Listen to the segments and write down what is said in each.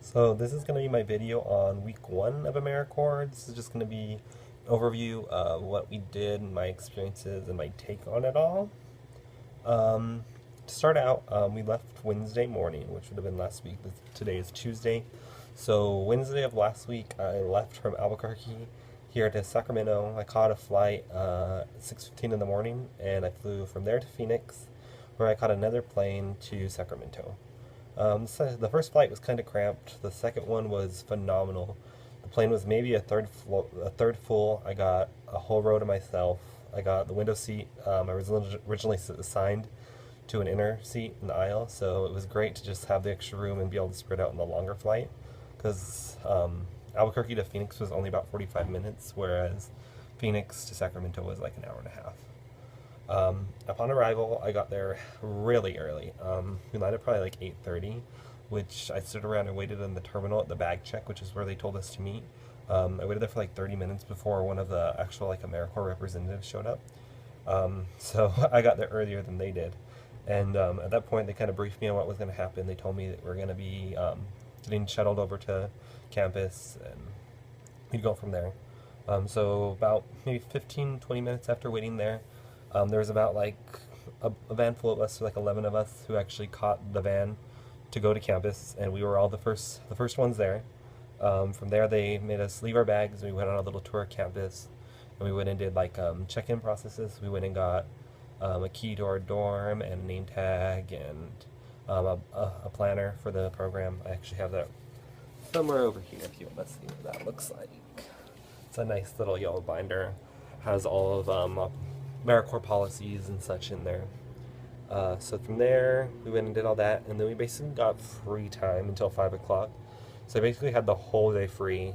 So this is going to be my video on week 1 of AmeriCorps. This is just going to be an overview of what we did, my experiences, and my take on it all. To start out, we left Wednesday morning, which would have been last week. Today is Tuesday. So Wednesday of last week, I left from Albuquerque here to Sacramento. I caught a flight at 6:15 in the morning, and I flew from there to Phoenix, where I caught another plane to Sacramento. So the first flight was kind of cramped. The second one was phenomenal. The plane was maybe a third full. I got a whole row to myself. I got the window seat. I was originally assigned to an inner seat in the aisle, so it was great to just have the extra room and be able to spread out in the longer flight. Because Albuquerque to Phoenix was only about 45 minutes, whereas Phoenix to Sacramento was like an hour and a half. Upon arrival, I got there really early. We landed probably like 8:30, which I stood around and waited in the terminal at the bag check, which is where they told us to meet. I waited there for like 30 minutes before one of the actual like AmeriCorps representatives showed up. So I got there earlier than they did. And at that point, they kind of briefed me on what was going to happen. They told me that we're going to be getting shuttled over to campus, and we'd go from there. So about maybe 15-20 minutes after waiting there, there was about like a van full of us, like 11 of us, who actually caught the van to go to campus, and we were all the first ones there. From there, they made us leave our bags, and we went on a little tour of campus, and we went and did like check-in processes. We went and got a key to our dorm and a name tag and a planner for the program. I actually have that somewhere over here if you want to see what that looks like. It's a nice little yellow binder. Has all of AmeriCorps policies and such in there. So from there, we went and did all that, and then we basically got free time until 5 o'clock. So I basically had the whole day free.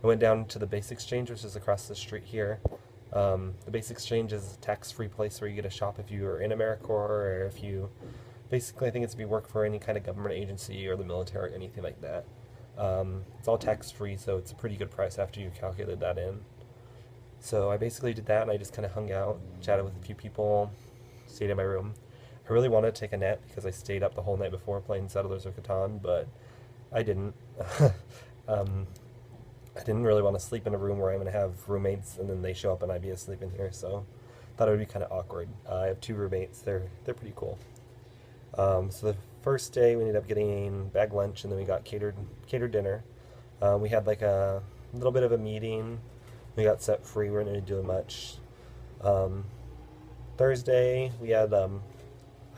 I went down to the Base Exchange, which is across the street here. The Base Exchange is a tax-free place where you get a shop if you are in AmeriCorps, or if you, basically I think it's if you work for any kind of government agency or the military or anything like that. It's all tax-free, so it's a pretty good price after you calculate that in. So I basically did that, and I just kind of hung out, chatted with a few people, stayed in my room. I really wanted to take a nap because I stayed up the whole night before playing Settlers of Catan, but I didn't. I didn't really want to sleep in a room where I'm going to have roommates and then they show up and I'd be asleep in here, so thought it would be kind of awkward. I have 2 roommates. They're pretty cool. So the first day we ended up getting bag lunch, and then we got catered dinner. We had like a little bit of a meeting. We got set free. We weren't really doing much. Thursday we had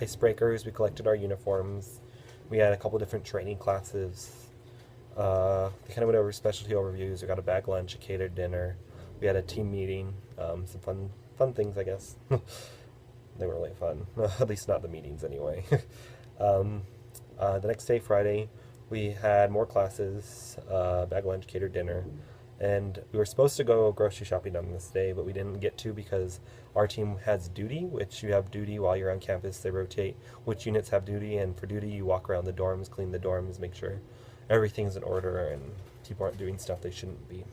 icebreakers. We collected our uniforms. We had a couple different training classes. We kind of went over specialty overviews. We got a bag lunch, a catered dinner. We had a team meeting. Some fun things, I guess. They were really fun. At least not the meetings, anyway. The next day, Friday, we had more classes, bag lunch, catered dinner. And we were supposed to go grocery shopping on this day, but we didn't get to because our team has duty, which you have duty while you're on campus. They rotate which units have duty, and for duty you walk around the dorms, clean the dorms, make sure everything's in order and people aren't doing stuff they shouldn't be.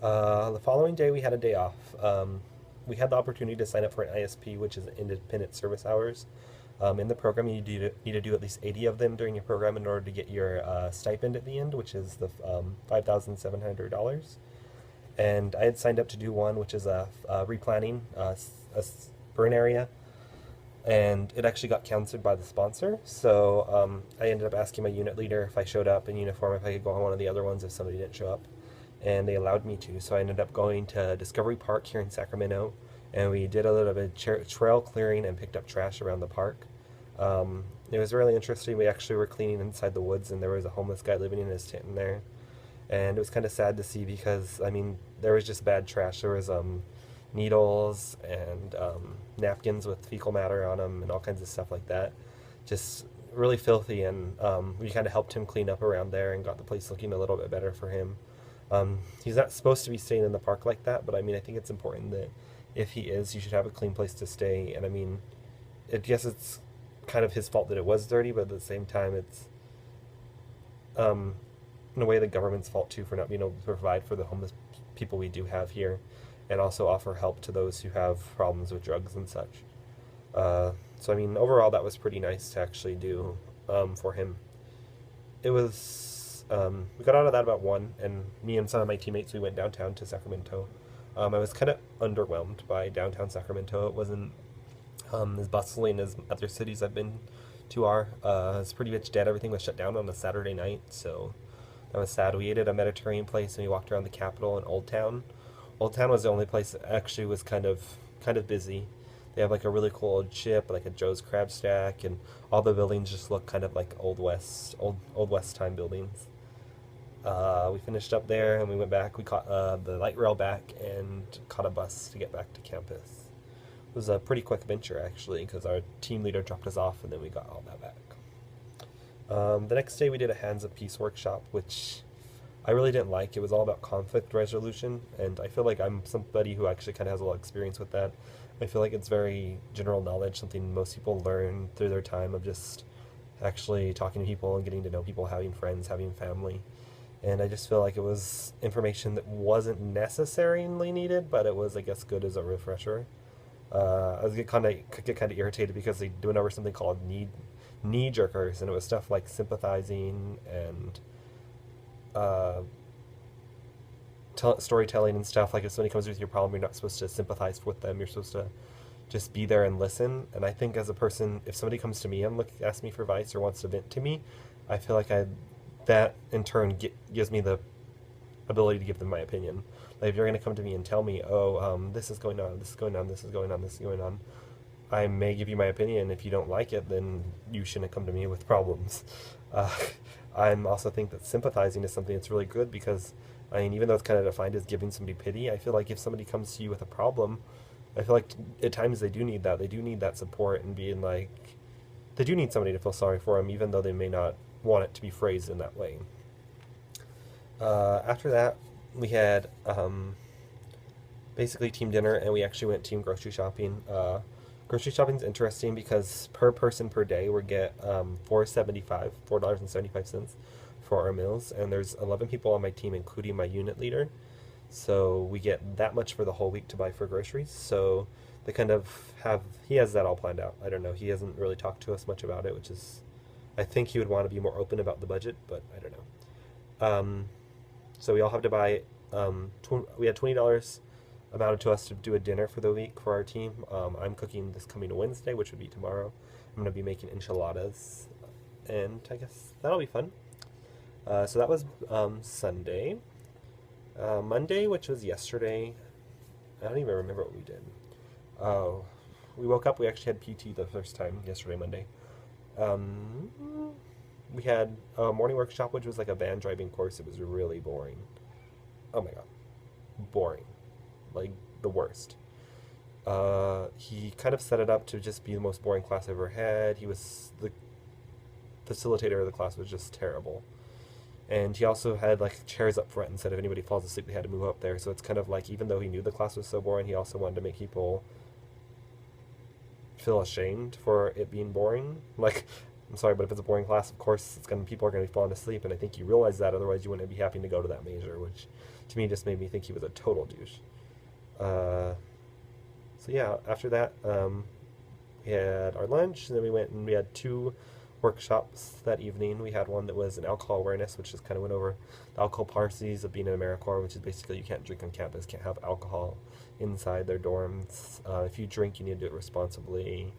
The following day we had a day off. We had the opportunity to sign up for an ISP, which is Independent Service Hours. In the program, you need to do at least 80 of them during your program in order to get your stipend at the end, which is the $5,700. And I had signed up to do one, which is a replanning a burn area, and it actually got counseled by the sponsor. So I ended up asking my unit leader if I showed up in uniform, if I could go on one of the other ones if somebody didn't show up, and they allowed me to. So I ended up going to Discovery Park here in Sacramento, and we did a little bit of trail clearing and picked up trash around the park. It was really interesting. We actually were cleaning inside the woods, and there was a homeless guy living in his tent in there. And it was kind of sad to see because, I mean, there was just bad trash. There was needles and napkins with fecal matter on them and all kinds of stuff like that. Just really filthy, and we kind of helped him clean up around there and got the place looking a little bit better for him. He's not supposed to be staying in the park like that, but I mean, I think it's important that if he is, you should have a clean place to stay. And I mean, I guess it's kind of his fault that it was dirty, but at the same time, it's in a way the government's fault too for not being able to provide for the homeless people we do have here, and also offer help to those who have problems with drugs and such. So I mean, overall, that was pretty nice to actually do for him. it was, we got out of that about 1, and me and some of my teammates, we went downtown to Sacramento. I was kind of underwhelmed by downtown Sacramento. It wasn't as bustling as other cities I've been to are. It's pretty much dead. Everything was shut down on a Saturday night, so that was sad. We ate at a Mediterranean place and we walked around the Capitol and Old Town. Old Town was the only place that actually was kind of busy. They have like a really cool old ship, like a Joe's Crab Stack, and all the buildings just look kind of like old West time buildings. We finished up there and we went back. We caught the light rail back and caught a bus to get back to campus. It was a pretty quick venture actually because our team leader dropped us off and then we got all that back. The next day we did a Hands of Peace workshop, which I really didn't like. It was all about conflict resolution, and I feel like I'm somebody who actually kind of has a lot of experience with that. I feel like it's very general knowledge, something most people learn through their time of just actually talking to people and getting to know people, having friends, having family. And I just feel like it was information that wasn't necessarily needed, but it was, I guess, good as a refresher. I was get kind of irritated because they went over something called knee jerkers, and it was stuff like sympathizing and storytelling and stuff. Like if somebody comes with your problem, you're not supposed to sympathize with them. You're supposed to just be there and listen. And I think as a person, if somebody comes to me and asks me for advice or wants to vent to me, I feel like that in turn gives me the ability to give them my opinion. Like if you're going to come to me and tell me, oh, this is going on, this is going on, this is going on, this is going on, I may give you my opinion. If you don't like it, then you shouldn't come to me with problems. I also think that sympathizing is something that's really good because, I mean, even though it's kind of defined as giving somebody pity, I feel like if somebody comes to you with a problem, I feel like at times they do need that. They do need that support and being like, they do need somebody to feel sorry for them, even though they may not want it to be phrased in that way. After that, we had basically team dinner, and we actually went team grocery shopping. Grocery shopping is interesting because per person per day we get $4.75 for our meals, and there's 11 people on my team, including my unit leader. So we get that much for the whole week to buy for groceries. So they kind of he has that all planned out. I don't know. He hasn't really talked to us much about it, which is, I think he would want to be more open about the budget, but I don't know. So we all have to buy, we had $20 amounted to us to do a dinner for the week for our team. I'm cooking this coming Wednesday, which would be tomorrow. I'm going to be making enchiladas, and I guess that'll be fun. So that was Sunday. Monday, which was yesterday, I don't even remember what we did. Oh, we woke up, we actually had PT the first time yesterday, Monday. We had a morning workshop, which was like a van driving course. It was really boring. Oh my god. Boring. Like, the worst. He kind of set it up to just be the most boring class I've ever had. The facilitator of the class was just terrible. And he also had like chairs up front and said if anybody falls asleep they had to move up there. So it's kind of like, even though he knew the class was so boring, he also wanted to make people feel ashamed for it being boring. Like, I'm sorry, but if it's a boring class, of course people are going to be falling asleep, and I think you realize that, otherwise you wouldn't be happy to go to that major, which to me just made me think he was a total douche. So yeah, after that, we had our lunch, and then we went and we had 2 workshops that evening. We had one that was an alcohol awareness, which just kind of went over the alcohol policies of being in AmeriCorps, which is basically you can't drink on campus, can't have alcohol inside their dorms. If you drink, you need to do it responsibly,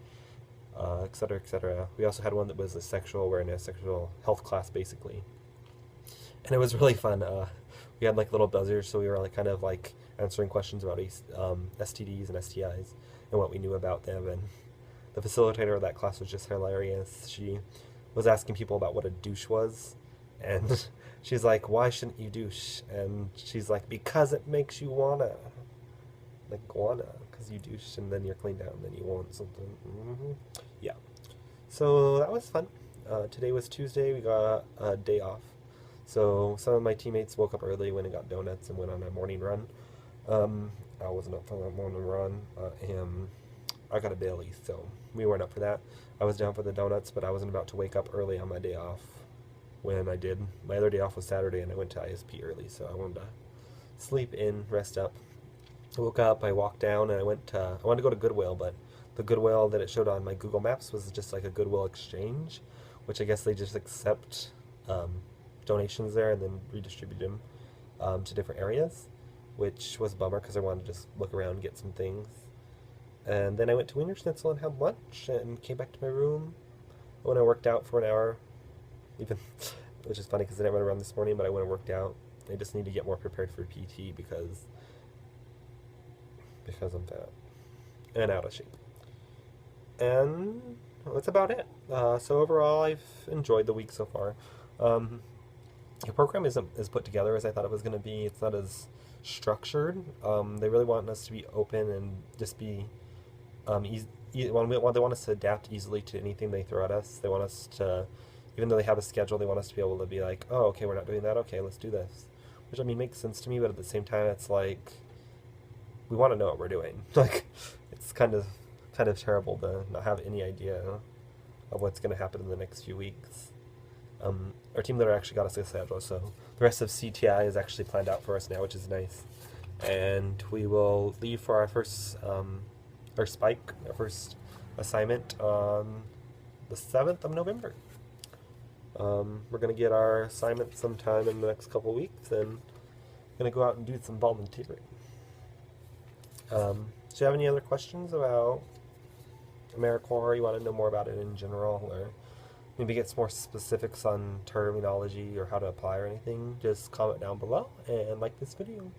etc., etc. We also had one that was a sexual awareness, sexual health class, basically. And it was really fun. We had like little buzzers, so we were like kind of like answering questions about STDs and STIs and what we knew about them. And the facilitator of that class was just hilarious. She was asking people about what a douche was, and she's like, "Why shouldn't you douche?" And she's like, "Because it makes you wanna." Like, wanna, because you douche and then you're cleaned out and then you want something. Yeah. So that was fun. Today was Tuesday. We got a day off. So some of my teammates woke up early, went and got donuts, and went on a morning run. I wasn't up for that morning run. I got a Bailey, so we weren't up for that. I was down for the donuts, but I wasn't about to wake up early on my day off when I did. My other day off was Saturday, and I went to ISP early, so I wanted to sleep in, rest up. I woke up, I walked down, and I wanted to go to Goodwill, but the Goodwill that it showed on my Google Maps was just like a Goodwill exchange, which I guess they just accept donations there and then redistribute them to different areas, which was a bummer because I wanted to just look around and get some things. And then I went to Wiener Schnitzel and had lunch and came back to my room. When I worked out for an hour, which is funny because I didn't want to run this morning, but I went and worked out. I just need to get more prepared for PT because I'm fat and out of shape. And that's about it. So overall, I've enjoyed the week so far. The program isn't as put together as I thought it was going to be. It's not as structured. They really want us to be open and just be they want us to adapt easily to anything they throw at us. They want us to, even though they have a schedule, they want us to be able to be like, oh, okay, we're not doing that. Okay, let's do this. Which, I mean, makes sense to me, but at the same time, it's like, we want to know what we're doing. Like, it's kind of terrible to not have any idea of what's going to happen in the next few weeks. Our team leader actually got us a schedule, so the rest of CTI is actually planned out for us now, which is nice. And we will leave for our first assignment on the 7th of November. We're going to get our assignment sometime in the next couple weeks, and going to go out and do some volunteering. Do you have any other questions about AmeriCorps, or you want to know more about it in general, or maybe get some more specifics on terminology or how to apply or anything? Just comment down below and like this video.